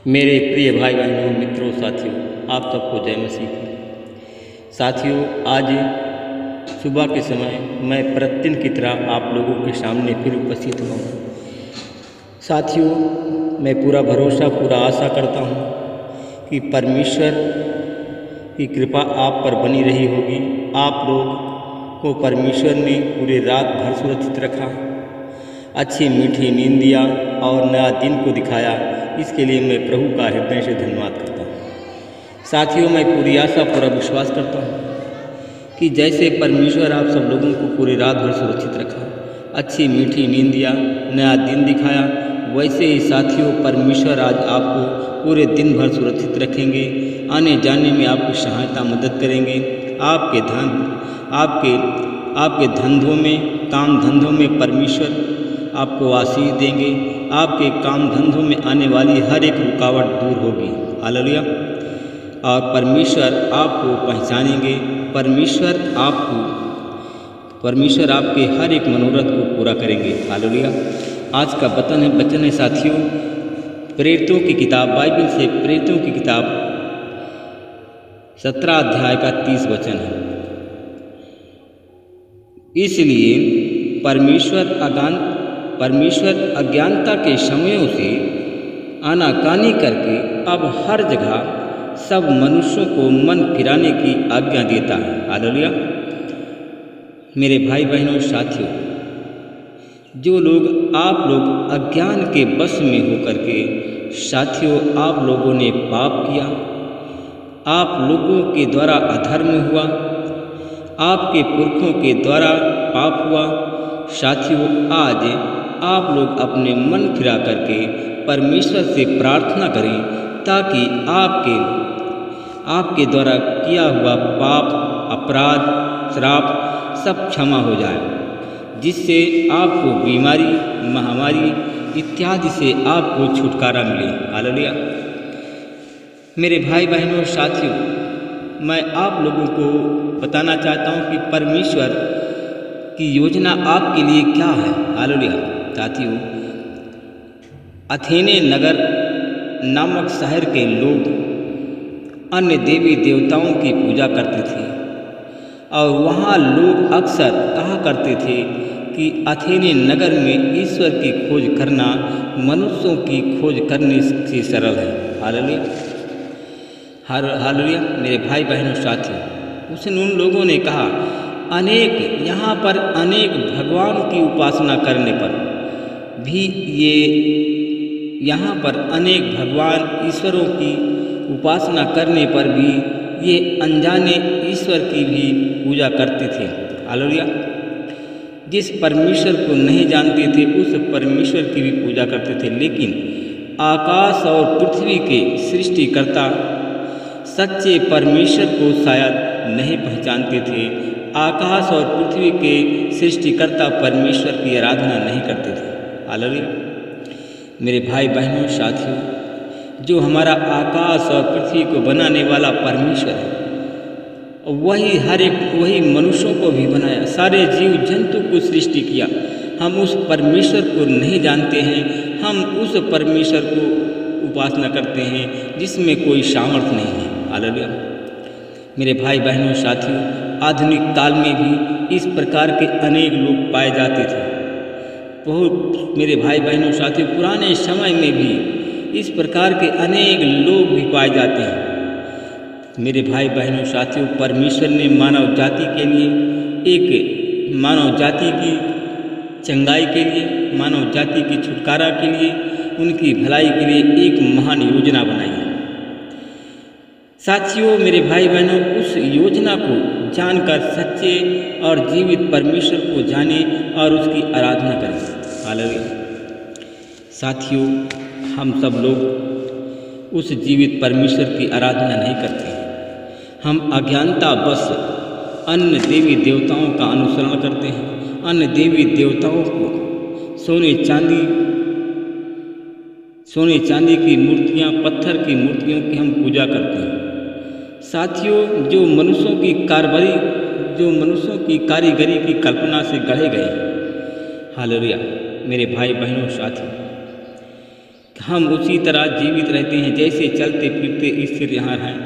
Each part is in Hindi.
मेरे प्रिय भाई बहनों, मित्रों, साथियों, आप सबको जय मसीह की। साथियों, आज सुबह के समय मैं प्रतिदिन की तरह आप लोगों के सामने फिर उपस्थित हुआ हूँ। साथियों, मैं पूरा भरोसा, पूरा आशा करता हूँ कि परमेश्वर की कृपा आप पर बनी रही होगी। आप लोग को परमेश्वर ने पूरी रात भर सुरक्षित रखा, अच्छी मीठी नींद दिया और नया दिन को दिखाया। इसके लिए मैं प्रभु का हृदय से धन्यवाद करता हूँ। साथियों, मैं पूरी आशा, पूरा विश्वास करता हूँ कि जैसे परमेश्वर आप सब लोगों को पूरी रात भर सुरक्षित रखा, अच्छी मीठी नींद दिया, नया दिन दिखाया, वैसे ही साथियों परमेश्वर आज आपको पूरे दिन भर सुरक्षित रखेंगे। आने जाने में आपकी सहायता, मदद करेंगे। आपके धंधों में, काम धंधों में परमेश्वर आपको आशीष देंगे। आपके काम धंधों में आने वाली हर एक रुकावट दूर होगी। हालेलुया। और परमेश्वर आपको पहचानेंगे। परमेश्वर आपके हर एक मनोरथ को पूरा करेंगे। हालेलुया। आज का वचन है साथियों, प्रेरितों की किताब, बाइबल से प्रेरितों की किताब 17 अध्याय का 30 वचन है। इसलिए परमेश्वर अज्ञानता के समयों से आनाकानी करके अब हर जगह सब मनुष्यों को मन फिराने की आज्ञा देता है। हालेलुया। मेरे भाई बहनों, साथियों, आप लोग अज्ञान के वश में होकर के, साथियों, आप लोगों ने पाप किया, आप लोगों के द्वारा अधर्म हुआ, आपके पुरखों के द्वारा पाप हुआ। साथियों, आज आप लोग अपने मन फिरा करके परमेश्वर से प्रार्थना करें ताकि आपके द्वारा किया हुआ पाप, अपराध, श्राप सब क्षमा हो जाए, जिससे आपको बीमारी, महामारी इत्यादि से आपको छुटकारा मिले। हालेलुया। मेरे भाई बहनों, साथियों, मैं आप लोगों को बताना चाहता हूँ कि परमेश्वर की योजना आपके लिए क्या है। हालेलुया। साथियों, अथेने नगर नामक शहर के लोग अन्य देवी देवताओं की पूजा करते थे और वहाँ लोग अक्सर कहा करते थे कि अथेने नगर में ईश्वर की खोज करना मनुष्यों की खोज करने से सरल है। हालेलुया। हालेलुया। मेरे भाई बहनों, साथियों, उन लोगों ने कहा, यहाँ पर अनेक भगवान की उपासना करने पर भी यहाँ पर अनेक भगवान ईश्वरों की उपासना करने पर भी ये अनजाने ईश्वर की भी पूजा करते थे। हालेलुया। जिस परमेश्वर को नहीं जानते थे उस परमेश्वर की भी पूजा करते थे, लेकिन आकाश और पृथ्वी के सृष्टिकर्ता सच्चे परमेश्वर को शायद नहीं पहचानते थे। आकाश और पृथ्वी के सृष्टिकर्ता परमेश्वर की आराधना नहीं करते थे। हालेलुया। मेरे भाई बहनों, साथियों, जो हमारा आकाश और पृथ्वी को बनाने वाला परमेश्वर है, वही मनुष्यों को भी बनाया, सारे जीव जंतु को सृष्टि किया। हम उस परमेश्वर को नहीं जानते हैं। हम उस परमेश्वर को उपासना करते हैं जिसमें कोई सामर्थ्य नहीं है। हालेलुया। मेरे भाई बहनों, साथियों, आधुनिक काल में भी इस प्रकार के अनेक लोग पाए जाते थे। मेरे भाई बहनों, साथियों, पुराने समय में भी इस प्रकार के अनेक लोग भी पाए जाते हैं। मेरे भाई बहनों, साथियों, परमेश्वर ने मानव जाति की चंगाई के लिए, मानव जाति की छुटकारा के लिए, उनकी भलाई के लिए एक महान योजना बनाई है। साथियों, मेरे भाई बहनों, उस योजना को जानकर सच्चे और जीवित परमेश्वर को जाने और उसकी आराधना करें। हालेलुया। साथियों, हम सब लोग उस जीवित परमेश्वर की आराधना नहीं करते हैं। हम अज्ञानतावश अन्य देवी देवताओं का अनुसरण करते हैं। अन्य देवी देवताओं को सोने चांदी की मूर्तियाँ, पत्थर की मूर्तियों की हम पूजा करते हैं। साथियों, जो मनुष्यों की कारीगरी की कल्पना से गढ़े गए। हालेलुया। मेरे भाई बहनों, साथियों, हम उसी तरह जीवित रहते हैं जैसे चलते फिरते स्थिर यहाँ हैं,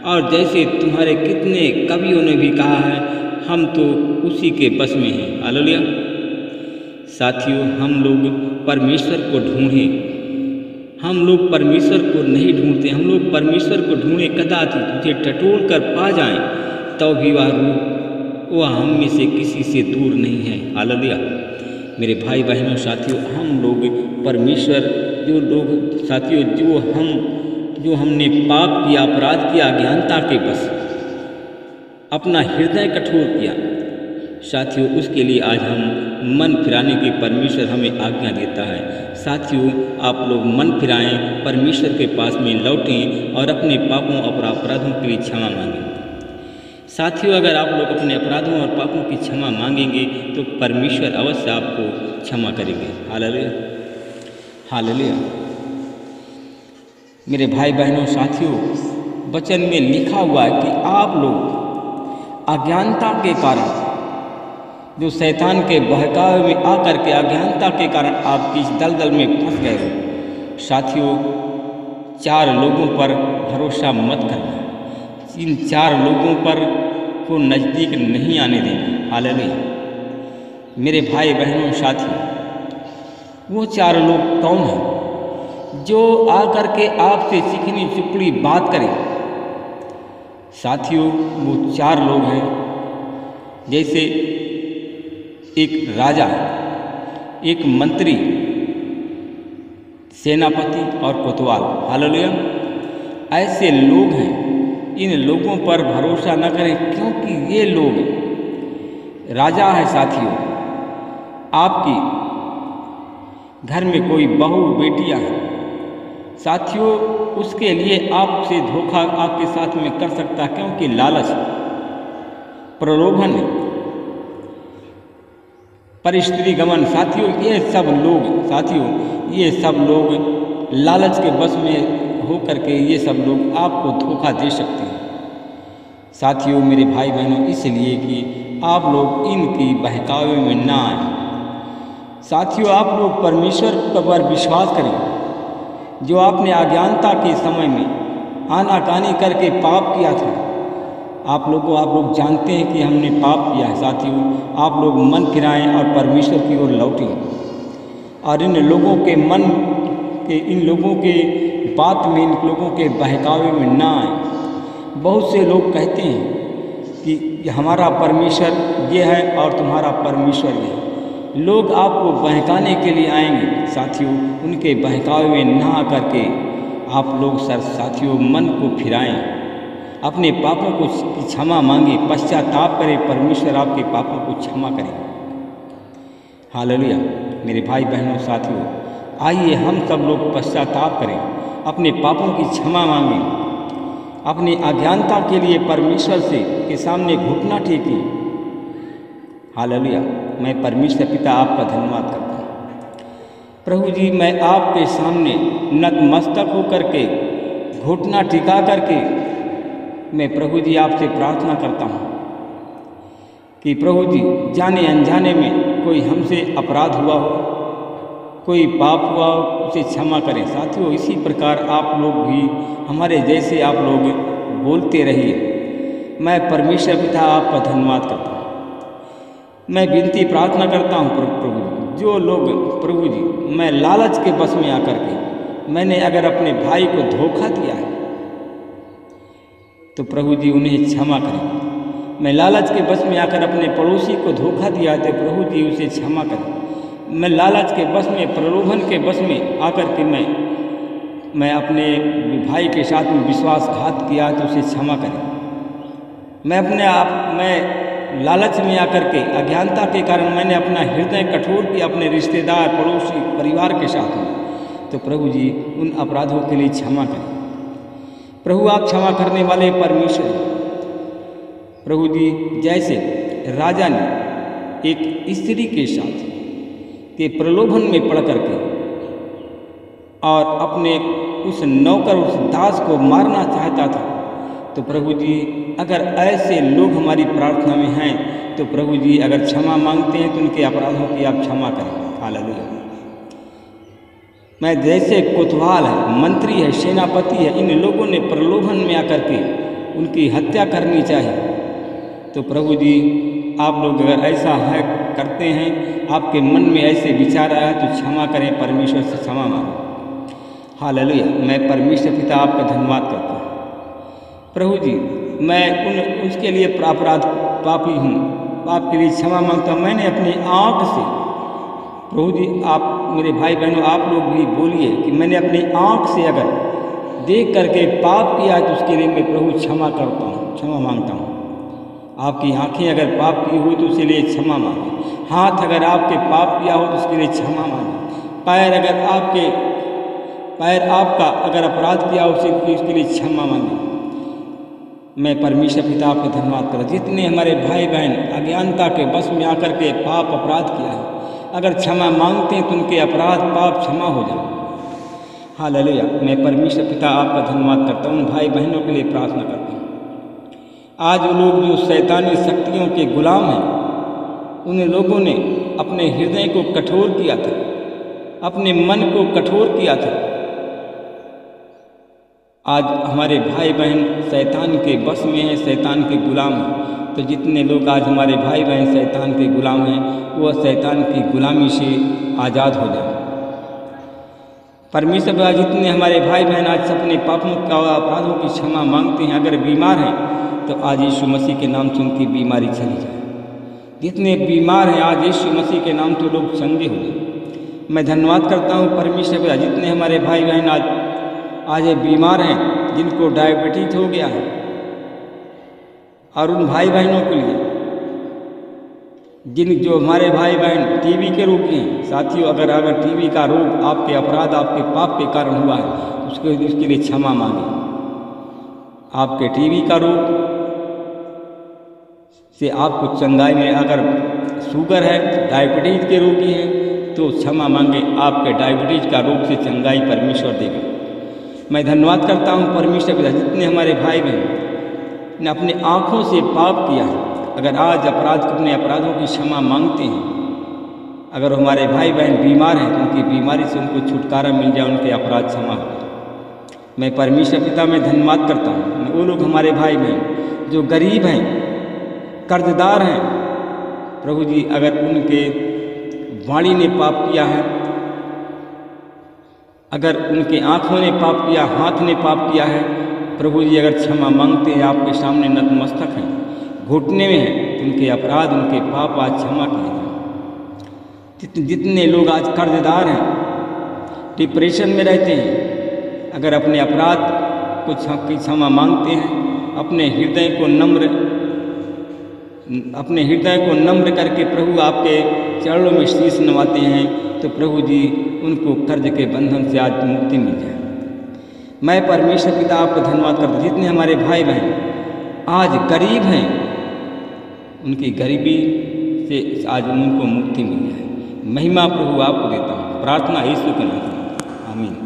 और जैसे तुम्हारे कितने कवियों ने भी कहा है, हम तो उसी के बस में हैं। हालेलुया। साथियों, हम लोग परमेश्वर को ढूंढें, हम लोग परमेश्वर को नहीं ढूंढते, हम लोग परमेश्वर को ढूंढे कदाचित तुझे टटोल कर पा जाएं, तो भी वह रूप वह हम में से किसी से दूर नहीं है। हालेलुया। मेरे भाई बहनों साथियों, हम लोग परमेश्वर जो लोग साथियों जो हमने पाप किया, अपराध किया, अज्ञानता के बस अपना हृदय कठोर किया साथियों, उसके लिए आज हम मन फिराने की परमेश्वर हमें आज्ञा देता है। साथियों, आप लोग मन फिराएं, परमेश्वर के पास में लौटें और अपने पापों और अपराधों के लिए क्षमा मांगें। साथियों, अगर आप लोग अपने अपराधों और पापों की क्षमा मांगेंगे तो परमेश्वर अवश्य आपको क्षमा करेंगे। Hallelujah, hallelujah. मेरे भाई बहनों साथियों, वचन में लिखा हुआ है कि आप लोग अज्ञानता के कारण, जो शैतान के बहकावे में आकर के अज्ञानता के कारण आप इस दलदल में फंस गए हो। साथियों, 4 लोगों पर भरोसा मत करना, इन 4 लोगों पर को नज़दीक नहीं आने देना। हालेलुया। मेरे भाई बहनों साथियों, वो 4 लोग कौन हैं जो आकर के आपसे चिकनी चुपड़ी बात करें? साथियों, वो 4 लोग हैं, जैसे एक राजा, एक मंत्री, सेनापति और कोतवाल। हालेलुया। ऐसे लोग हैं, इन लोगों पर भरोसा न करें, क्योंकि ये लोग राजा है। साथियों, आपकी घर में कोई बहू बेटियां हैं, साथियों, उसके लिए आपसे धोखा आपके साथ में कर सकता है, क्योंकि लालच, प्रलोभन, परिस्त्री गमन। साथियों, ये सब लोग लालच के बस में हो करके ये सब लोग आपको धोखा दे सकते हैं। साथियों, मेरे भाई बहनों, इसलिए कि आप लोग इनकी बहकावे में ना आए। साथियों, आप लोग परमेश्वर पर विश्वास करें, जो आपने अज्ञानता के समय में आनाकानी करके पाप किया था। आप लोग जानते हैं कि हमने पाप किया है। साथियों, आप लोग मन फिराएं और परमेश्वर की ओर लौटें, और इन लोगों के बात में, इन लोगों के बहकावे में ना आए। बहुत से लोग कहते हैं कि हमारा परमेश्वर ये है और तुम्हारा परमेश्वर ये है। लोग आपको बहकाने के लिए आएंगे। साथियों, उनके बहकावे में ना आकर के आप लोग साथियों मन को फिराएं, अपने पापों को क्षमा मांगे, पश्चाताप करें, परमेश्वर आपके पापों को क्षमा करें। हालेलुया। मेरे भाई बहनों साथियों, आइए हम सब लोग पश्चाताप करें, अपने पापों की क्षमा मांगें, अपनी अज्ञानता के लिए परमेश्वर से के सामने घुटना टेकें। हालेलुया। मैं परमेश्वर पिता आपका धन्यवाद करता हूँ। प्रभु जी, मैं आपके सामने नतमस्तक होकर के, घुटना टिका करके मैं प्रभु जी आपसे प्रार्थना करता हूँ कि प्रभु जी, जाने अनजाने में कोई हमसे अपराध हुआ हो, कोई पाप हुआ हो, उसे क्षमा करें। साथियों, इसी प्रकार आप लोग भी हमारे जैसे आप लोग बोलते रहिए। मैं परमेश्वर पिता आपका धन्यवाद करता हूँ। मैं विनती प्रार्थना करता हूँ प्रभु जी, जो लोग प्रभु जी मैं लालच के बस में आकर के मैंने अगर अपने भाई को धोखा दिया है, तो प्रभु जी उन्हें क्षमा करें। मैं लालच के बस में आकर अपने पड़ोसी को धोखा दिया है, तो प्रभु जी उसे क्षमा करें। मैं लालच के बस में, प्रलोभन के बस में आकर के मैं अपने भाई के साथ में विश्वासघात किया, तो उसे क्षमा करें। मैं लालच में आकर के, अज्ञानता के कारण मैंने अपना हृदय कठोर किया अपने रिश्तेदार, पड़ोसी, परिवार के साथ में, तो प्रभु जी उन अपराधों के लिए क्षमा करें। प्रभु, आप क्षमा करने वाले परमेश्वर। प्रभु जी, जैसे राजा ने एक स्त्री के साथ के प्रलोभन में पड़ करके और अपने उस नौकर, उस दास को मारना चाहता था, तो प्रभु जी अगर ऐसे लोग हमारी प्रार्थना में हैं, तो प्रभु जी अगर क्षमा मांगते हैं तो उनके अपराधों की आप क्षमा करें। हालेलुया। मैं जैसे कोतवाल है, मंत्री है, सेनापति है, इन लोगों ने प्रलोभन में आकर के उनकी हत्या करनी चाहिए। तो प्रभु जी आप लोग अगर ऐसा है करते हैं, आपके मन में ऐसे विचार आया तो क्षमा करें, परमेश्वर से क्षमा मांगें। हालेलुया। मैं परमेश्वर पिता आपका धन्यवाद करता हूँ। प्रभु जी मैं उसके लिए अपराध पापी हूँ, पाप के लिए क्षमा मांगता हूँ। मैंने अपनी आँख से, प्रभु जी आप मेरे भाई बहनों आप लोग भी बोलिए कि मैंने अपनी आँख से अगर देख करके पाप किया तो उसके लिए मैं प्रभु क्षमा करता हूँ, क्षमा मांगता हूँ। आपकी आँखें अगर पाप की हुई तो उसके लिए क्षमा मांगें। हाथ अगर आपके पाप किया हो तो उसके लिए क्षमा मांगें। पैर आपका अगर अपराध किया हो उसके लिए क्षमा मांगें। मैं परमेश्वर पिता आपका धन्यवाद करता। जितने हमारे भाई बहन अज्ञानता के बस में आकर के पाप अपराध किया है, अगर क्षमा मांगते हैं तो उनके अपराध पाप क्षमा हो जाए। हालेलुया। मैं परमेश्वर पिता आपका धन्यवाद करता हूँ। उन भाई बहनों के लिए प्रार्थना करता हूँ। आज वो लोग जो शैतानी शक्तियों के गुलाम हैं, उन लोगों ने अपने हृदय को कठोर किया था, अपने मन को कठोर किया था। आज हमारे भाई बहन शैतान के बस में हैं, शैतान के गुलाम हैं। तो जितने लोग आज हमारे भाई बहन शैतान के गुलाम हैं, वह शैतान की गुलामी से आज़ाद हो जाए। परमेश्वर पिता जितने हमारे भाई बहन आज अपने पापों का अपराधों की क्षमा मांगते हैं, अगर बीमार हैं तो आज यीशु मसीह के नाम से उनकी बीमारी चली जाए। जितने बीमार हैं आज यीशु मसीह के नाम तो लोग चंगे हो जाए। मैं धन्यवाद करता हूँ परमेश्वर पिता जितने हमारे भाई बहन आज बीमार हैं, जिनको डायबिटीज हो गया है, और उन भाई बहनों के लिए जो हमारे भाई बहन टीबी के रोगी हैं। साथियों अगर टीबी का रोग आपके अपराध आपके पाप के कारण हुआ है उसके लिए क्षमा मांगे। आपके टीबी का रोग से आपको चंगाई में, अगर शुगर है, डायबिटीज के रोगी हैं तो क्षमा मांगे, आपके डायबिटीज का रोग से चंगाई परमेश्वर देगा। मैं धन्यवाद करता हूँ परमेश्वर पिता जितने हमारे भाई बहन ने अपने आँखों से पाप किया है, अगर आज अपने अपराधों की क्षमा मांगते हैं, अगर हमारे भाई बहन बीमार हैं तो उनकी बीमारी से उनको छुटकारा मिल जाए, उनके अपराध क्षमा हो जाए। मैं परमेश्वर पिता में धन्यवाद करता हूँ। वो लोग हमारे भाई बहन जो गरीब हैं, कर्जदार हैं, प्रभु जी अगर उनके वाणी ने पाप किया है, अगर उनके आँखों ने पाप किया, हाथ ने पाप किया है, प्रभु जी अगर क्षमा मांगते हैं, आपके सामने नतमस्तक हैं, घुटने में हैं, तो उनके अपराध उनके पाप आज क्षमा किए जाए। जितने लोग आज कर्जदार हैं, डिप्रेशन में रहते हैं, अगर अपने अपराध को क्षमा मांगते हैं, अपने हृदय को नम्र करके प्रभु आपके चरणों में शीश नवाते हैं, तो प्रभु जी उनको कर्ज के बंधन से आज मुक्ति मिल जाए। मैं परमेश्वर पिता आपका धन्यवाद करता हूँ। जितने हमारे भाई बहन आज गरीब हैं, उनकी गरीबी से आज उनको मुक्ति मिल जाए। महिमा प्रभु आपको देता हूँ। प्रार्थना यीशु के नाम से, आमीन।